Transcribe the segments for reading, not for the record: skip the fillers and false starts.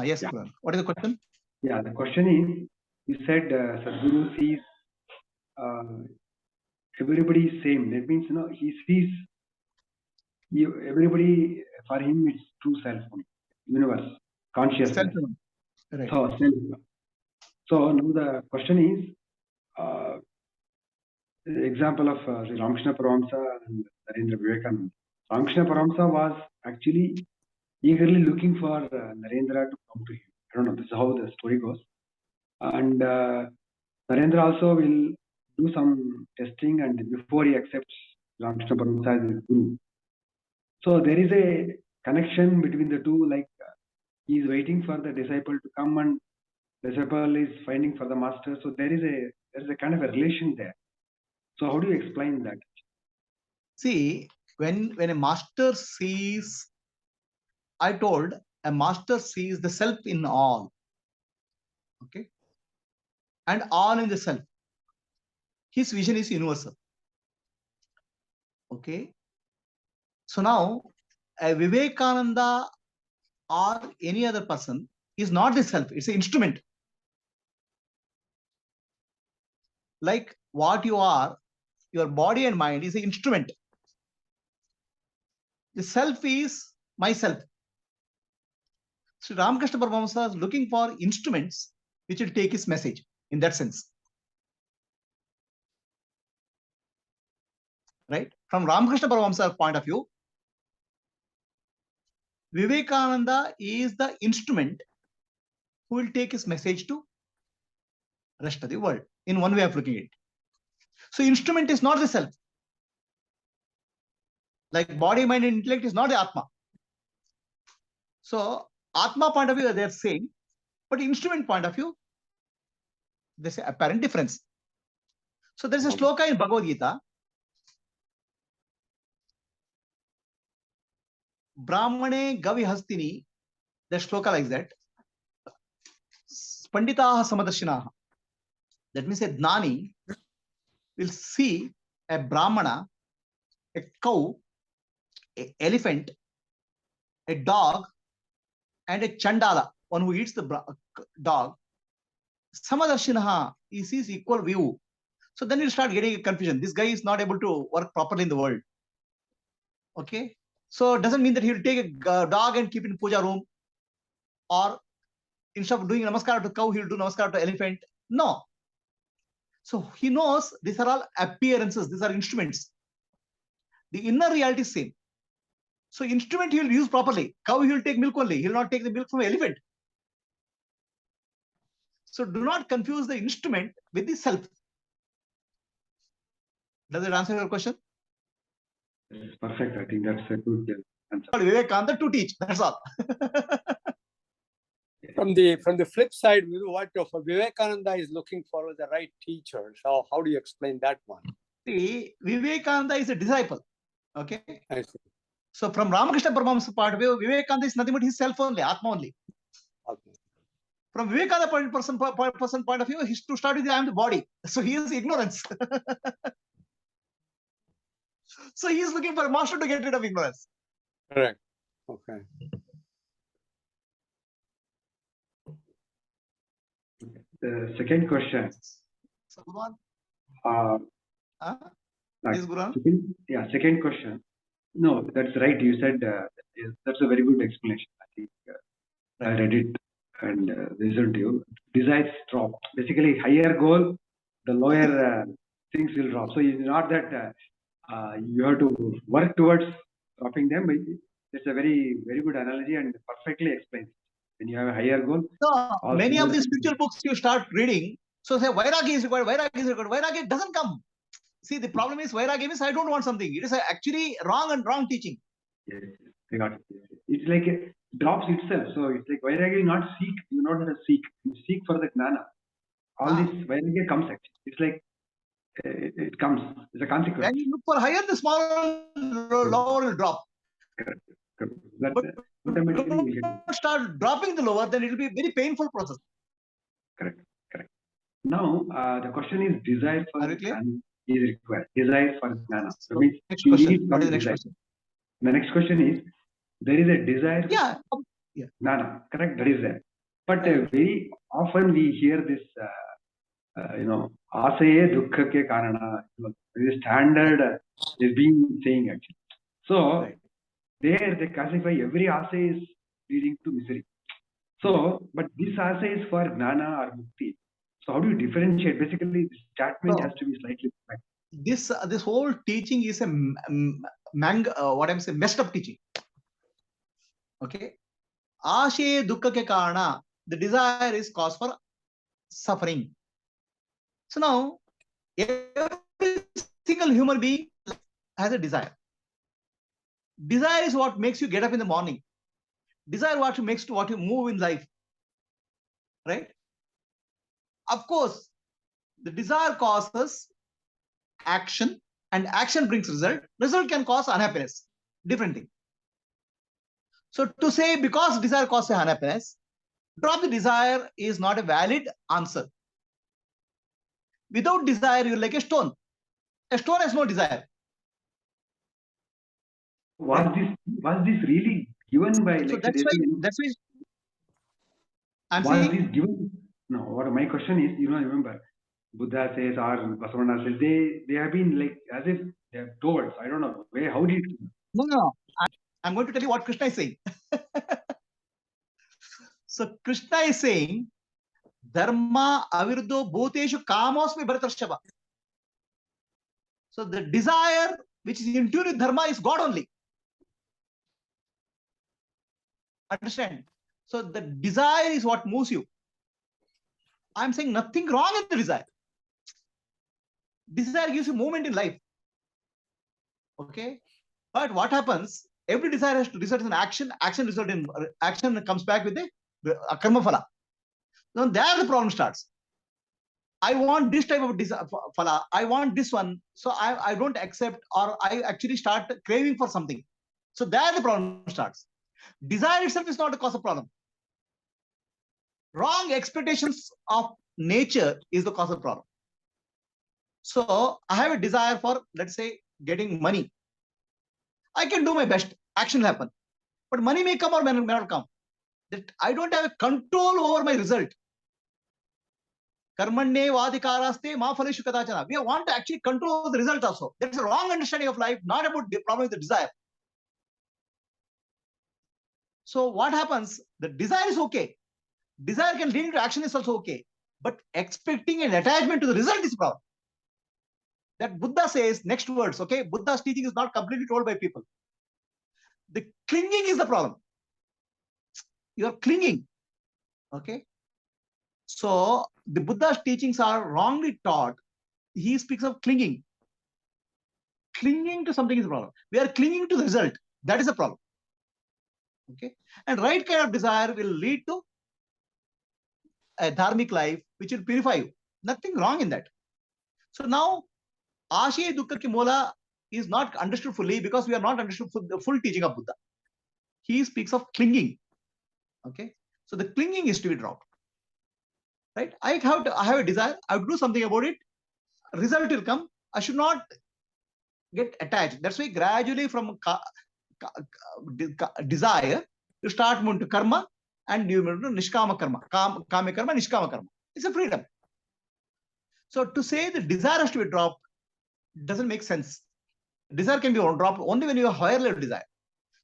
Yes, yeah. What is the question? Yeah, the question is, you said Sadhguru sees everybody is same. That means, he sees everybody, for him it's true self, universe, consciousness. Right. So, self. So now the question is, the example of Sri Ramakrishna Paramahamsa and Narendra Vivekananda. Ramakrishna Paramahamsa was actually eagerly looking for Narendra to come to him. I don't know, this is how the story goes. And Narendra also will do some testing, and before he accepts Ramakrishna Paramahamsa as his guru. So there is a connection between the two, like he is waiting for the disciple to come and disciple is finding for the master. So there is a kind of a relation there. So how do you explain that? See, when a master sees, I told, a master sees the self in all. Okay. And all in the self. His vision is universal. Okay. So now, a Vivekananda or any other person is not the self, it's an instrument. Like what you are, your body and mind is an instrument. The self is myself. So Ramakrishna Paramahamsa is looking for instruments which will take his message in that sense. Right? From Ramakrishna Paramahamsa's point of view, Vivekananda is the instrument who will take his message to rest of the world, in one way of looking at it. So instrument is not the self. Like body, mind, and intellect is not the Atma. So Atma point of view, they are saying, but instrument point of view, there's an apparent difference. So there's a shloka in Bhagavad Gita. Brahmane Gavi Hastini, the shloka like that. Panditaha Samadashinaha. That means a Gnani will see a Brahmana, a cow, an elephant, a dog, and a Chandala, one who eats the dog. Samadashinaha, he sees equal view. So then you start getting a confusion. This guy is not able to work properly in the world. Okay. So it doesn't mean that he will take a dog and keep it in puja room, or instead of doing namaskar to cow, he will do namaskar to elephant. No. So he knows these are all appearances. These are instruments. The inner reality is same. So instrument he will use properly. Cow he will take milk only. He will not take the milk from elephant. So do not confuse the instrument with the self. Does it answer your question? Perfect. I think that's a good answer. Vivekananda to teach. That's all. From the flip side, what Vivekananda is looking for the right teacher. So how do you explain that one? See, Vivekananda is a disciple. Okay. I see. So from Ramakrishna Paramahamsa's point of view, Vivekananda is nothing but his self only, Atma only. Okay. From Vivekananda person point of view, he's to start with I am the body. So he is ignorance. So he is looking for a master to get rid of ignorance. Correct. Okay. The second question. Second question. No, that's right. You said that's a very good explanation. I think I read it and listened to you. Desires drop. Basically, higher goal, the lower things will drop. So it's not that you have to work towards dropping them. But it's a very, very good analogy and perfectly explains. When you have a higher goal. So many of the spiritual books you start reading. So say Vairagya is required. Vairagya is required. Vairagya doesn't come. See, the problem is Vairagya means I don't want something. It is actually wrong teaching. Yes, I got it. It's like it drops itself. So it's like Vairagya, not seek. You not have to seek. You seek for the Gnana. All this Vairagya comes actually. It's like it comes. It's a consequence. When you look for higher, the smaller, lower will drop. Correct. But automatically don't start dropping the lower, then it will be a very painful process. Correct. Now the question is desire for Gnana is required. Desire for Gnana. So means next question. What is the next question? The next question is, there is a desire. Yeah. Gnana, correct? That is there. But very often we hear this, asaye dukkha ke karana. The standard is being saying actually. So Right. there they classify every asa is leading to misery. So, but this asa is for gnana or mukti. So how do you differentiate? Basically, this statement So, has to be slightly different. this whole teaching is a messed up teaching. Okay. Ashe dukkha ke karana, the desire is cause for suffering. So now, every single human being has a desire. Desire is what makes you get up in the morning. Desire what makes to what you move in life. Right? Of course, the desire causes action, and action brings result. Result can cause unhappiness. Different thing. So to say because desire causes unhappiness, drop the desire is not a valid answer. Without desire, you're like a stone. A stone has no desire. Was this really given by So like that's why I'm was saying this given? No, what my question is, remember, Buddha says or Basavana says they have been like as if they have told. I don't know where. How did? no. I'm going to tell you what Krishna is saying. So Krishna is saying, Dharma aviruddho bhuteshu kamosmi bharatarshava. So the desire which is in tune with dharma is God only. Understand? So the desire is what moves you. I'm saying nothing wrong in the desire. Desire gives you movement in life. Okay? But what happens? Every desire has to result in action. Action comes back with a karma phala. Now there the problem starts. I want this type of phala. I want this one. So I don't accept, or I actually start craving for something. So there the problem starts. Desire itself is not the cause of problem. Wrong expectations of nature is the cause of problem. So I have a desire for, let's say, getting money. I can do my best. Action will happen. But money may come or may not come. That I don't have a control over my result. Karmanye vadikaraste ma phaleshu kadachana. We want to actually control the result also. That's a wrong understanding of life, not about the problem with the desire. So what happens? The desire is okay. Desire can lead into action is also okay. But expecting an attachment to the result is a problem. That Buddha says, next words, okay? Buddha's teaching is not completely told by people. The clinging is the problem. You're clinging. Okay? So the Buddha's teachings are wrongly taught. He speaks of clinging. Clinging to something is a problem. We are clinging to the result. That is a problem. Okay? And right kind of desire will lead to a dharmic life, which will purify you. Nothing wrong in that. So now, Ashe Dukkha Ki Mola is not understood fully because we are not understood the full teaching of Buddha. He speaks of clinging. Okay? So the clinging is to be dropped. Right? I have a desire. I would do something about it. Result will come. I should not get attached. That's why gradually from desire, you start moving to karma and you move to nishkama karma. Kama karma, nishkama karma. It's a freedom. So to say the desire has to be dropped doesn't make sense. Desire can be dropped only when you have higher level desire.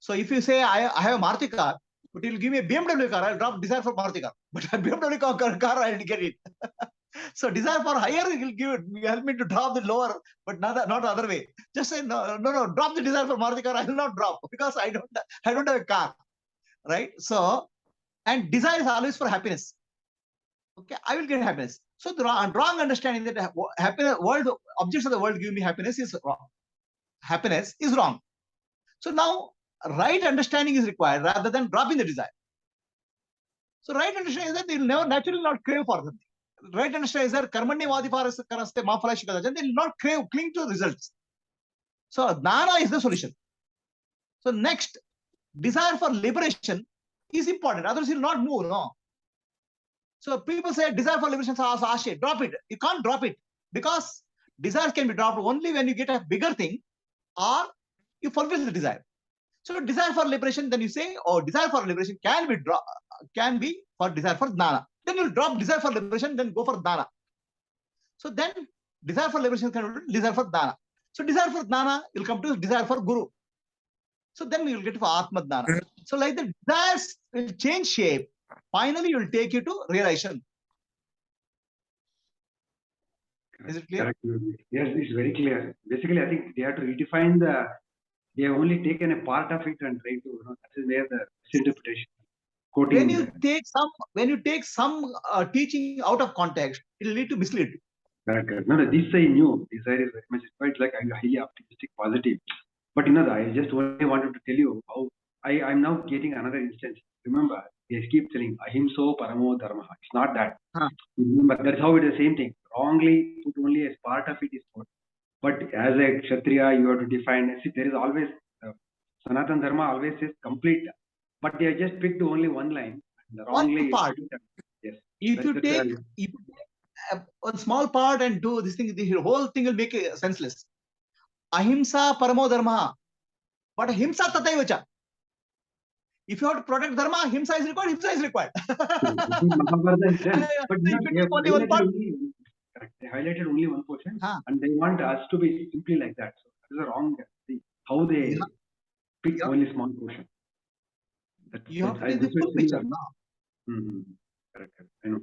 So if you say, I have a Maruti car, but you'll give me a BMW car, I'll drop desire for Maruti car. But a BMW car, I'll get it. So desire for higher will help me to drop the lower, but not the other way. Just say, no, drop the desire for Maruti car, I will not drop because I don't have a car. Right? So, and desire is always for happiness. Okay, I will get happiness. So the wrong understanding that happiness, objects of the world give me happiness is wrong. Happiness is wrong. So now right understanding is required rather than dropping the desire. So right understanding is that they will never naturally not crave for something. Right understanding is that karmanye vadikaraste ma phaleshu kadachana. They will not cling to results. So jnana is the solution. So next, desire for liberation is important. Others will not move. No. So people say desire for liberation is ashe. Drop it. You can't drop it because desire can be dropped only when you get a bigger thing or you fulfill the desire. So desire for liberation, then you say, oh, desire for liberation can be for desire for jnana. Then you'll drop desire for liberation, then go for jnana. So then desire for liberation can be desire for jnana. So desire for jnana, you'll come to desire for guru. So then you'll get for Atma jnana. So like the desires will change shape. Finally, you'll take you to realization. Is it clear? Correct. Yes, it's very clear. Basically, I think they have to redefine the. They have only taken a part of it and try to. That is where the misinterpretation. Quoting. When you take some teaching out of context, it will lead to mislead. Correct. No, this I knew. This is very much quite like I'm highly optimistic, positive. But I just only wanted to tell you how I'm now getting another instance. Remember, they keep telling ahimso paramo dharma. It's not that. Remember, that's how it is the same thing. Wrongly put only as part of it is good. But as a Kshatriya, you have to define. See, there is always Sanatan Dharma always says complete, but they have just picked only one line. And wrongly part. Yes. If you take one small part and do this thing, the whole thing will make it senseless. Ahimsa paramo dharma, but ahimsa tataivacha. If you have to protect dharma, ahimsa is required. Himsa is required. They highlighted only one portion, and they want us to be simply like that. So that is a wrong. How they pick only small portion. You have to take the full picture now. Correct. I know.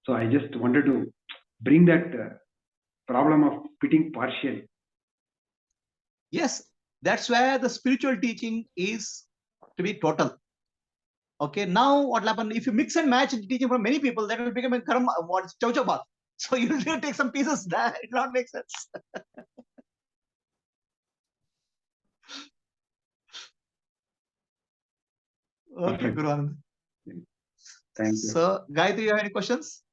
So I just wanted to bring that problem of pitting partially. Yes, that's where the spiritual teaching is to be total. Okay, now what will happen? If you mix and match the teaching from many people, that will become a karma, what's chow bath. So you will take some pieces, that it will not make sense. Okay, Guru Anand. Thank you. So, Gayatri, you have any questions?